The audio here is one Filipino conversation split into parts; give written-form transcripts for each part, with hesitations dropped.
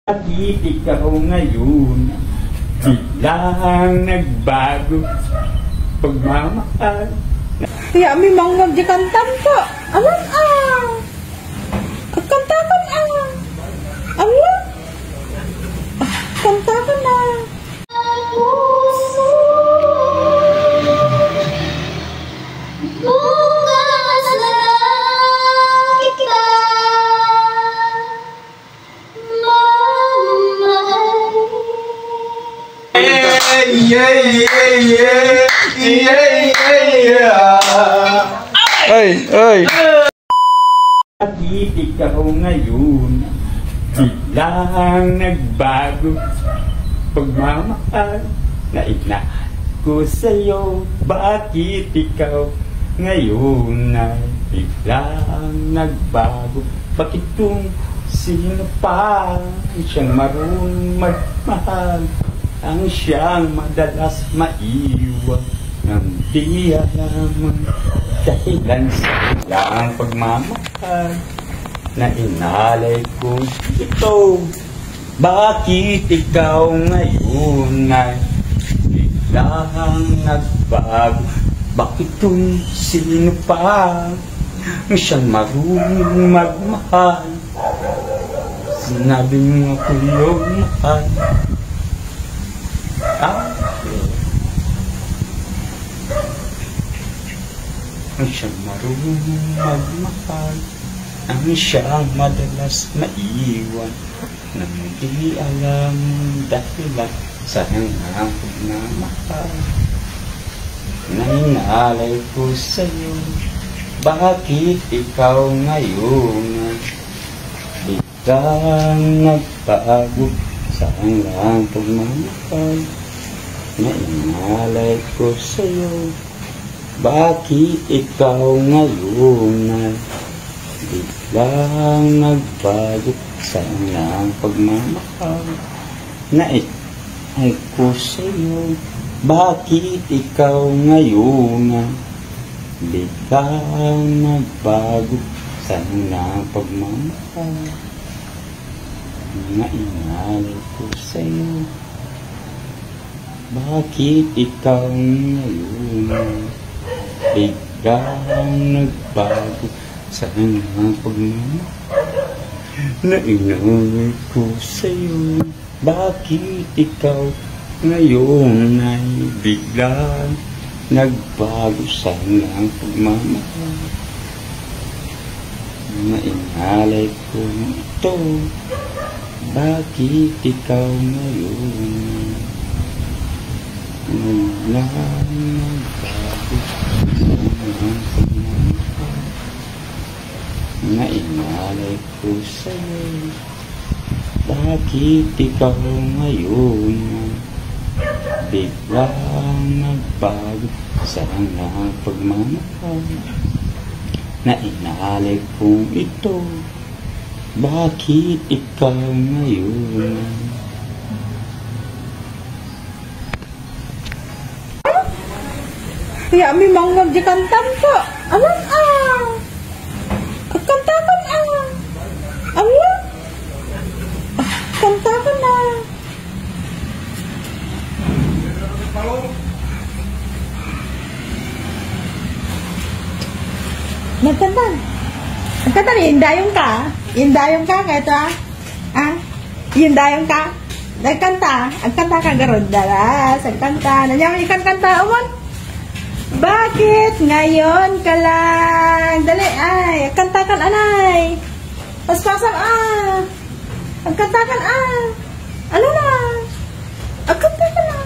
Bakit ikaw ngayon biglang nagbago pagmamahal? Kaya may mga dikantan po. Alam kantakan Allah. Kantakan na. Ay! Bakit ikaw ngayon biglang nagbago pagmamahal na inahan ko sa'yo? Bakit ikaw ngayon ay biglang nagbago? Bakit kung sino pa siyang marunong magmahal ang siyang madalas maiwan nang di alam ang dahilan sa ilang pagmamahal na inalay ko ito? Bakit ikaw ngayon ay biglang nagbago? Bakit kung sino pa ang siyang marunong magmahal? Sinabi mo ako yung mahal. Ang siyang marunong magmahal, ang siyang madalas maiwan nang di alam dahilan sa hanggang pagmamahal na inalay ko sa'yo. Bakit ikaw ngayon biglang nagbago sa hanggang pagmamahal na inalay ko sa'yo? Bakit ikaw ngayon ay biglang nagbago sa hanggang pagmamahal na inalay ko sa'yo? Bakit ikaw ngayon ay biglang nagbago sa hanggang pagmamahal na inalay ko sa'yo? Bakit ikaw ngayon biglang nagbago sa hanggang pagmamahal na inalay ko sa'yo? Bakit ikaw ngayon ay biglang nagbago sa hanggang pagmamahal na inalay ko ito? Bakit ikaw ngayon nagbago na inalay ko sa'yo? Bakit ikaw ngayon biglang nagbago sa hanggang pagmamahal na inalay ko ito? Bakit ikaw ngayon Kaya may mga dikantan po. Alam kantakan Allah. Kantakan na. Nagkantan. Nagkantan, indayong ka. Indayong ka, kahit indayong ka. Nagkanta. Nagkanta ka garod dalas. Nagkanta. Nanyaman ikan kanta, umon. Bakit ngayon ka lang? Dali, kantakan anay. Paspasang ang kantakan ano na? Ang kantakan na.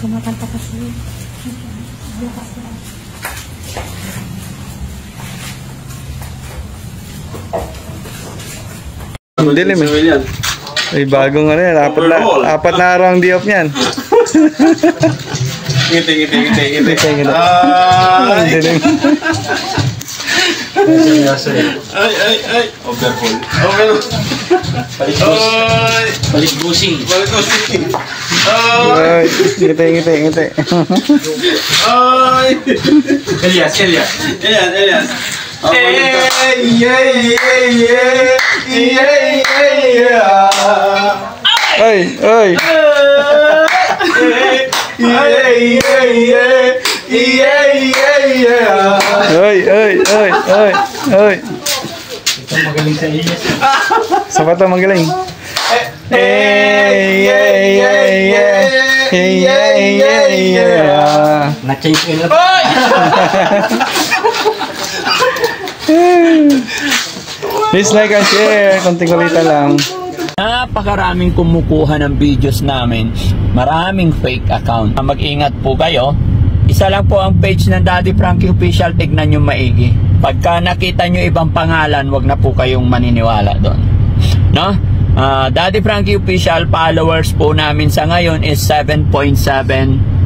Kumakanta kasi. Lakas na. Dilim eh. Ay, bagong ano yan. Apat na araw ang di-off niyan. Ngiti. Dilim. Ay. Overhaul. Balik busing. Ay, ngiti. Ay! Elias. Ay. Ay. Magaling sa Elias. Sa bata magaling. Na-change ko na. Please like and share. Konting kulita lang. Napakaraming kumukuha ng videos namin. Maraming fake account. Mag-ingat po kayo. Isa lang po ang page ng Daddy Frankie Official. Tignan nyo maigi. Pagka nakita nyo ibang pangalan, wag na po kayong maniniwala doon. No? Daddy Frankie Official followers po namin sa ngayon is 7.7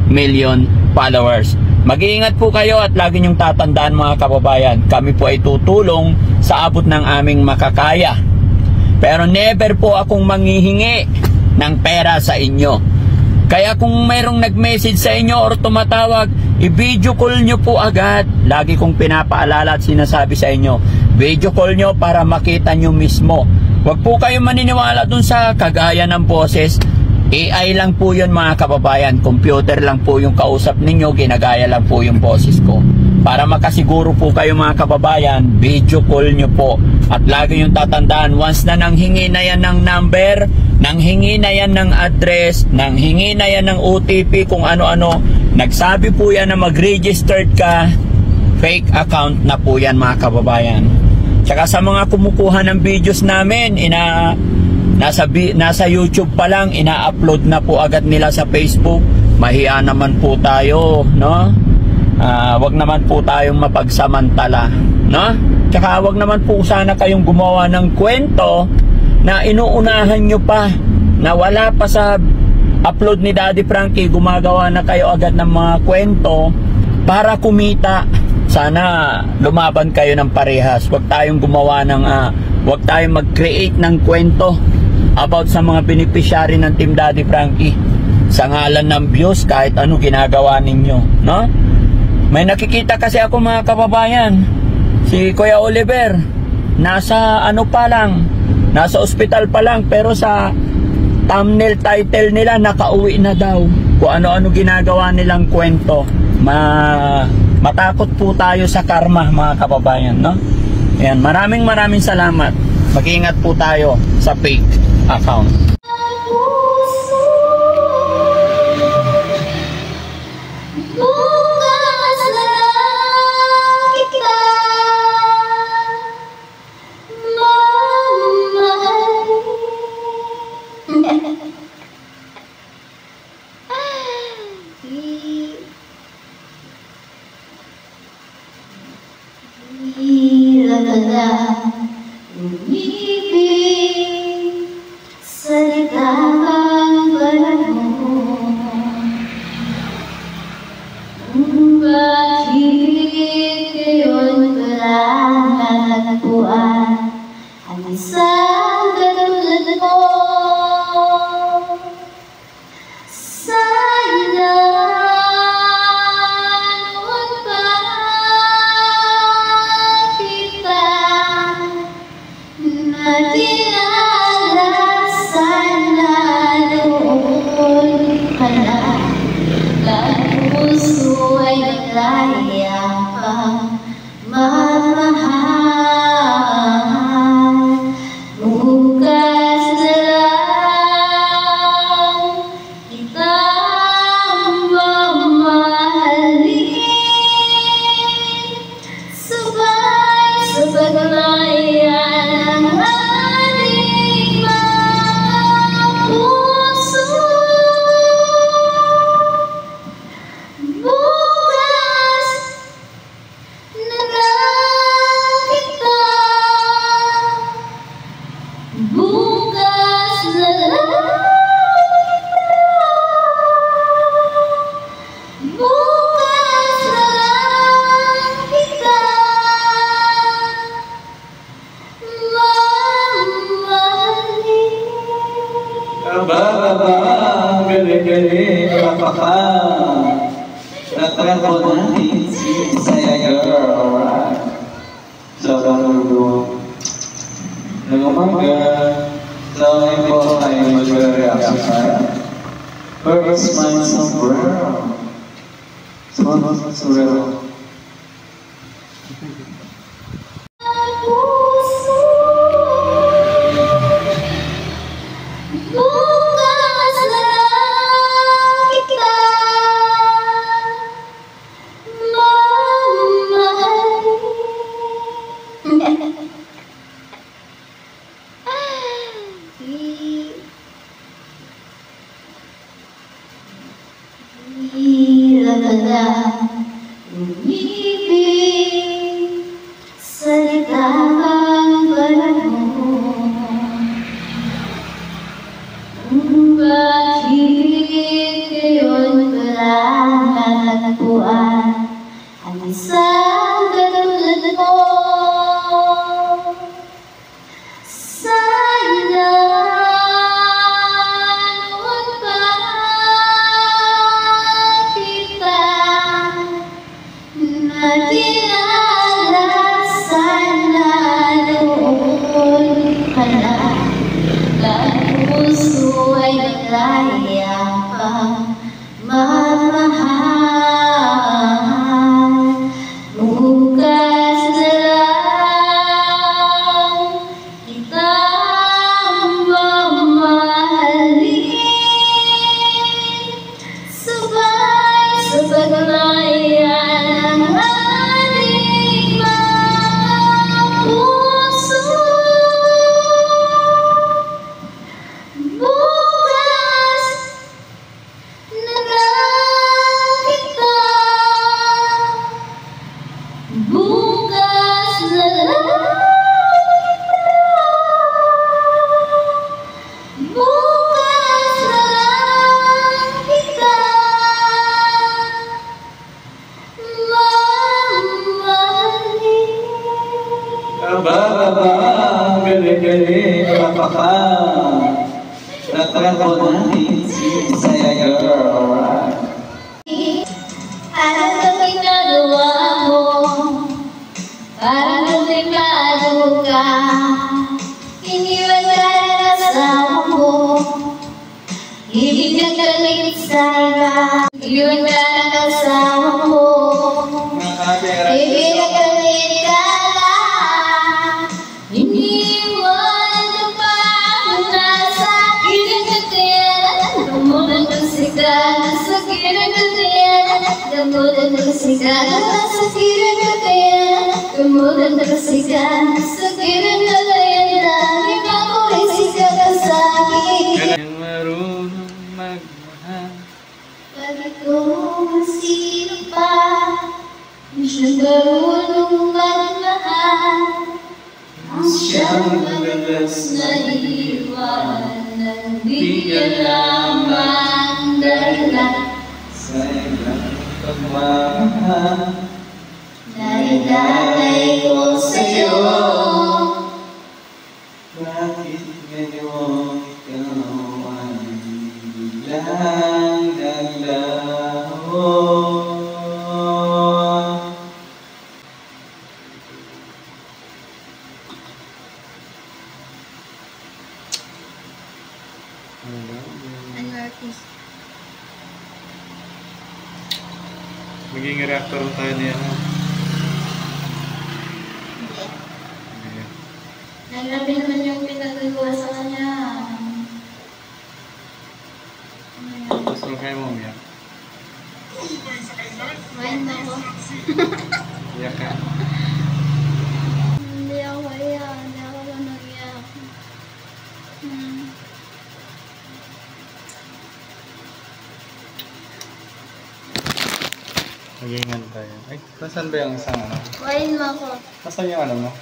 million followers. Mag-iingat po kayo at lagi nyong tatandaan mga kababayan. Kami po ay tutulong sa abot ng aming makakaya. Pero never po akong manghihingi ng pera sa inyo. Kaya kung mayroong nag-message sa inyo or tumatawag, i-video call nyo po agad. Lagi kong pinapaalala at sinasabi sa inyo, video call nyo para makita nyo mismo. Huwag po kayo maniniwala dun sa kagaya ng boses. AI lang po yun mga kababayan. Computer lang po yung kausap ninyo. Ginagaya lang po yung boses ko. Para makasiguro po kayo mga kababayan, video call nyo po. At lagi yung tatandaan, once na nanghingi na yan ng number, nanghingi na yan ng address, nanghingi na yan ng OTP, kung ano-ano, nagsabi po yan na mag-registered ka, fake account na po yan mga kababayan. Tsaka sa mga kumukuha ng videos namin, nasa YouTube pa lang, ina-upload na po agad nila sa Facebook. Mahiya naman po tayo, no? Wag naman po tayong mapagsamantala, no? Tsaka wag naman po sana kayong gumawa ng kwento na inuunahan nyo pa, na wala pa sa upload ni Daddy Frankie, gumagawa na kayo agad ng mga kwento para kumita. Sana lumaban kayo ng parehas. Wag tayong gumawa ng wag tayong mag-create ng kwento about sa mga beneficiary ng Team Daddy Frankie sa ngalan ng views. Kahit ano ginagawa ninyo, no? May nakikita kasi ako mga kababayan, si Kuya Oliver nasa ano pa lang, nasa ospital pa lang, pero sa thumbnail title nila nakauwi na daw. Kung ano-ano ginagawa nilang kwento. Matakot po tayo sa karma mga kababayan, no? Ayan, maraming salamat. Mag-iingat po tayo sa fake account. katulad mo. Sana noon pa kita nakilala, sana noon ka na ang puso ay nagkaya pa mamahal. Bukas na lang kitang mamahalin, sabay sa paglayan ng ating mga puso. Bukas na lang kita, bukas na lang kita, bukas na lang kita mamahalin. Aba, galing-galing, kapaka. Natakot natin si Saya Girl. Ano ang ginagawa mo? Parang nagmimado ka. Iniwan ka ng asawa mo. Ibig na galit sa iba. Iniwan ka ng asawa mo. Ibig na galit ka lang. Iniwan ka pa na sa akin ang katira. Gamulan ng sigara sa kirang katira. Gamulan ng sigara sa kirang katira. Gamulan ng sigara sa kirang katira. Lagi ako ay sigara sa akin. Yung marunong magmahal. Bakit kung sino pa siyang marunong magmahal, siyang madalas na iwanan, di ka naman dala. Sa ilang pagmamahal. Nailalay ko sa'yo. Bakit ngayon ikaw ay biglang naglaho? Maging reactor tayo niya. Naglabi naman yung pinagagawa sa kanya. Gusto mo kayo mo umiyak? Main na ako. Iyak ka? Hindi ako kaya. Hindi ako nag-iyak. Maging tayo. Ay, nasan ba yung isang ano? Main mo ako. Nasaan yung ano mo?